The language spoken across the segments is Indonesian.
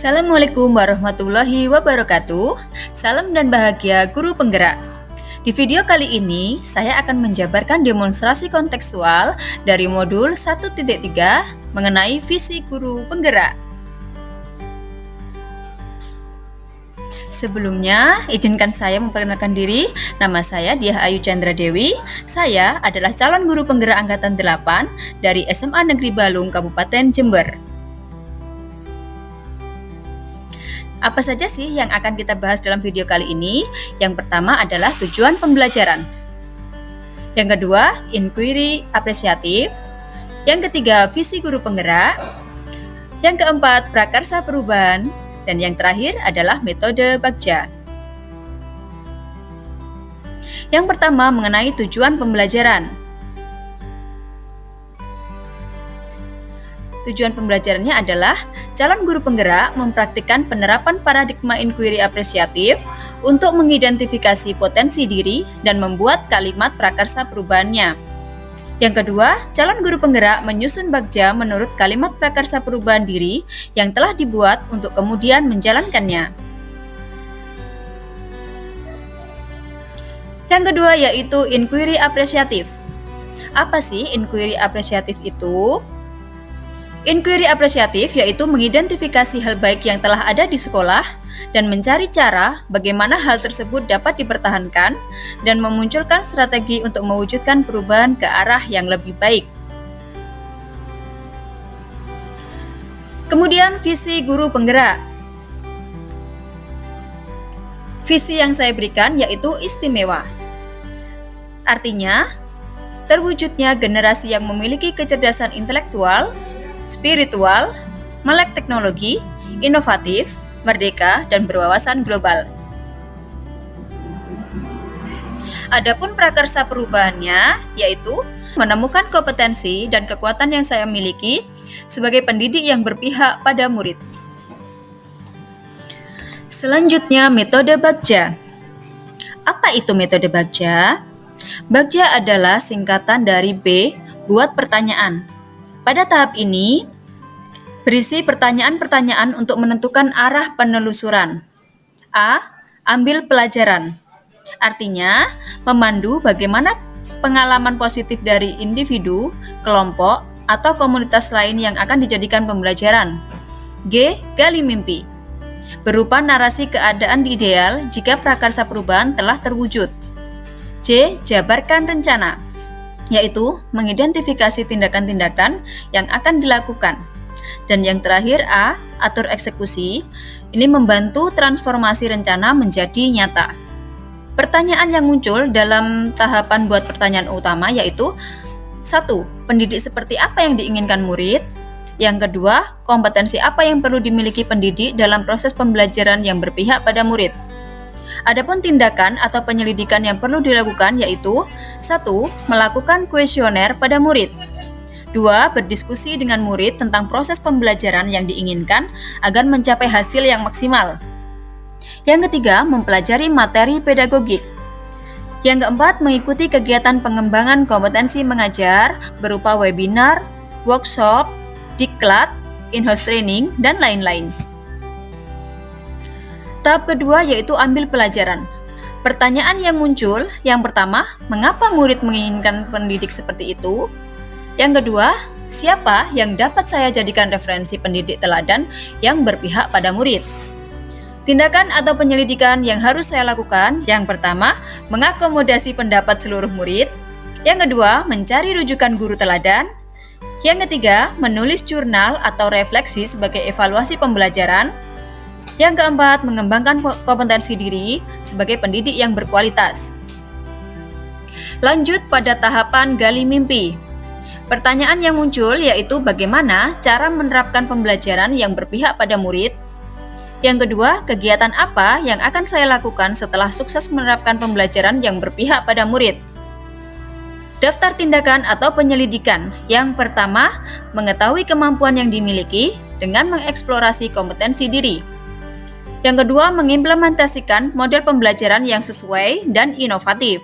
Assalamualaikum warahmatullahi wabarakatuh. Salam dan bahagia guru penggerak. Di video kali ini, saya akan menjabarkan demonstrasi kontekstual dari modul 1.3 mengenai visi guru penggerak. Sebelumnya, izinkan saya memperkenalkan diri. Nama saya Diah Ayu Chandra Dewi. Saya adalah calon guru penggerak angkatan 8 dari SMA Negeri Balung, Kabupaten Jember. Apa saja sih yang akan kita bahas dalam video kali ini? Yang pertama adalah tujuan pembelajaran. Yang kedua, inquiry apresiatif. Yang ketiga, visi guru penggerak. Yang keempat, prakarsa perubahan. Dan yang terakhir adalah metode Bagja. Yang pertama mengenai tujuan pembelajaran. Tujuan pembelajarannya adalah calon guru penggerak mempraktikkan penerapan paradigma inquiry apresiatif untuk mengidentifikasi potensi diri dan membuat kalimat prakarsa perubahannya. Yang kedua, calon guru penggerak menyusun bagja menurut kalimat prakarsa perubahan diri yang telah dibuat untuk kemudian menjalankannya. Yang kedua yaitu inquiry apresiatif. Apa sih inquiry apresiatif itu? Inquiry apresiatif yaitu mengidentifikasi hal baik yang telah ada di sekolah dan mencari cara bagaimana hal tersebut dapat dipertahankan dan memunculkan strategi untuk mewujudkan perubahan ke arah yang lebih baik. Kemudian visi guru penggerak. Visi yang saya berikan yaitu istimewa. Artinya, terwujudnya generasi yang memiliki kecerdasan intelektual, spiritual, melek teknologi, inovatif, merdeka, dan berwawasan global. Adapun prakarsa perubahannya yaitu menemukan kompetensi dan kekuatan yang saya miliki sebagai pendidik yang berpihak pada murid. Selanjutnya, metode Bagja. Apa itu metode Bagja? Bagja adalah singkatan dari B, buat pertanyaan. Pada tahap ini, berisi pertanyaan-pertanyaan untuk menentukan arah penelusuran. A. Ambil pelajaran. Artinya, memandu bagaimana pengalaman positif dari individu, kelompok, atau komunitas lain yang akan dijadikan pembelajaran. G. Gali mimpi. Berupa narasi keadaan ideal jika prakarsa perubahan telah terwujud. C. Jabarkan rencana, yaitu mengidentifikasi tindakan-tindakan yang akan dilakukan. Dan yang terakhir A, atur eksekusi, ini membantu transformasi rencana menjadi nyata. Pertanyaan yang muncul dalam tahapan buat pertanyaan utama yaitu 1. Pendidik seperti apa yang diinginkan murid? Yang kedua, kompetensi apa yang perlu dimiliki pendidik dalam proses pembelajaran yang berpihak pada murid? Adapun tindakan atau penyelidikan yang perlu dilakukan yaitu 1. Melakukan kuesioner pada murid. 2. Berdiskusi dengan murid tentang proses pembelajaran yang diinginkan agar mencapai hasil yang maksimal. Yang ketiga, mempelajari materi pedagogik. Yang keempat, mengikuti kegiatan pengembangan kompetensi mengajar berupa webinar, workshop, diklat, in-house training, dan lain-lain. Tahap kedua yaitu ambil pelajaran. Pertanyaan yang muncul, yang pertama, mengapa murid menginginkan pendidik seperti itu? Yang kedua, siapa yang dapat saya jadikan referensi pendidik teladan yang berpihak pada murid? Tindakan atau penyelidikan yang harus saya lakukan, yang pertama, mengakomodasi pendapat seluruh murid. Yang kedua, mencari rujukan guru teladan. Yang ketiga, menulis jurnal atau refleksi sebagai evaluasi pembelajaran. Yang keempat, mengembangkan kompetensi diri sebagai pendidik yang berkualitas. Lanjut pada tahapan gali mimpi. Pertanyaan yang muncul yaitu bagaimana cara menerapkan pembelajaran yang berpihak pada murid. Yang kedua, kegiatan apa yang akan saya lakukan setelah sukses menerapkan pembelajaran yang berpihak pada murid. Daftar tindakan atau penyelidikan. Yang pertama, mengetahui kemampuan yang dimiliki dengan mengeksplorasi kompetensi diri. Yang kedua, mengimplementasikan model pembelajaran yang sesuai dan inovatif.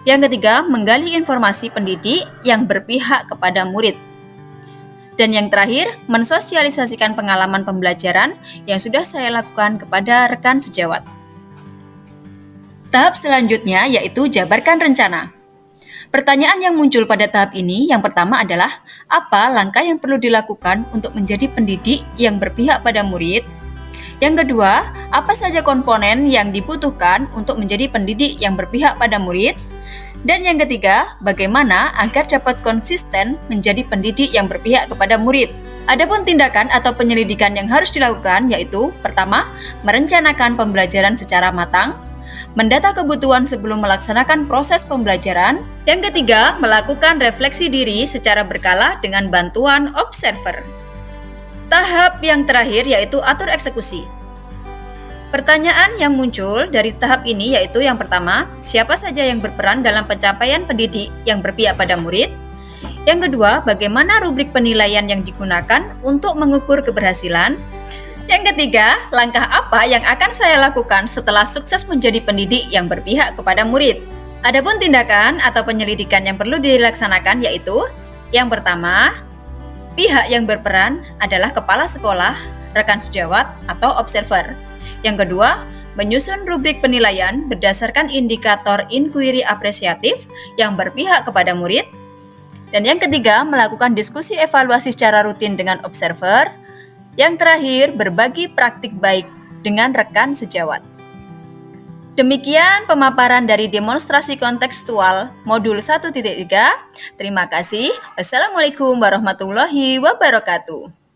Yang ketiga, menggali informasi pendidik yang berpihak kepada murid. Dan yang terakhir, mensosialisasikan pengalaman pembelajaran yang sudah saya lakukan kepada rekan sejawat. Tahap selanjutnya yaitu jabarkan rencana. Pertanyaan yang muncul pada tahap ini yang pertama adalah, apa langkah yang perlu dilakukan untuk menjadi pendidik yang berpihak pada murid? Yang kedua, apa saja komponen yang dibutuhkan untuk menjadi pendidik yang berpihak pada murid? Dan yang ketiga, bagaimana agar dapat konsisten menjadi pendidik yang berpihak kepada murid? Adapun tindakan atau penyelidikan yang harus dilakukan yaitu, pertama, merencanakan pembelajaran secara matang, mendata kebutuhan sebelum melaksanakan proses pembelajaran. Yang ketiga, melakukan refleksi diri secara berkala dengan bantuan observer. Tahap yang terakhir yaitu atur eksekusi. Pertanyaan yang muncul dari tahap ini yaitu yang pertama, siapa saja yang berperan dalam pencapaian pendidik yang berpihak pada murid? Yang kedua, bagaimana rubrik penilaian yang digunakan untuk mengukur keberhasilan? Yang ketiga, langkah apa yang akan saya lakukan setelah sukses menjadi pendidik yang berpihak kepada murid? Adapun tindakan atau penyelidikan yang perlu dilaksanakan yaitu, yang pertama, pihak yang berperan adalah kepala sekolah, rekan sejawat, atau observer. Yang kedua, menyusun rubrik penilaian berdasarkan indikator inquiry apresiatif yang berpihak kepada murid. Dan yang ketiga, melakukan diskusi evaluasi secara rutin dengan observer. Yang terakhir, berbagi praktik baik dengan rekan sejawat. Demikian pemaparan dari demonstrasi kontekstual modul 1.3. Terima kasih. Wassalamualaikum warahmatullahi wabarakatuh.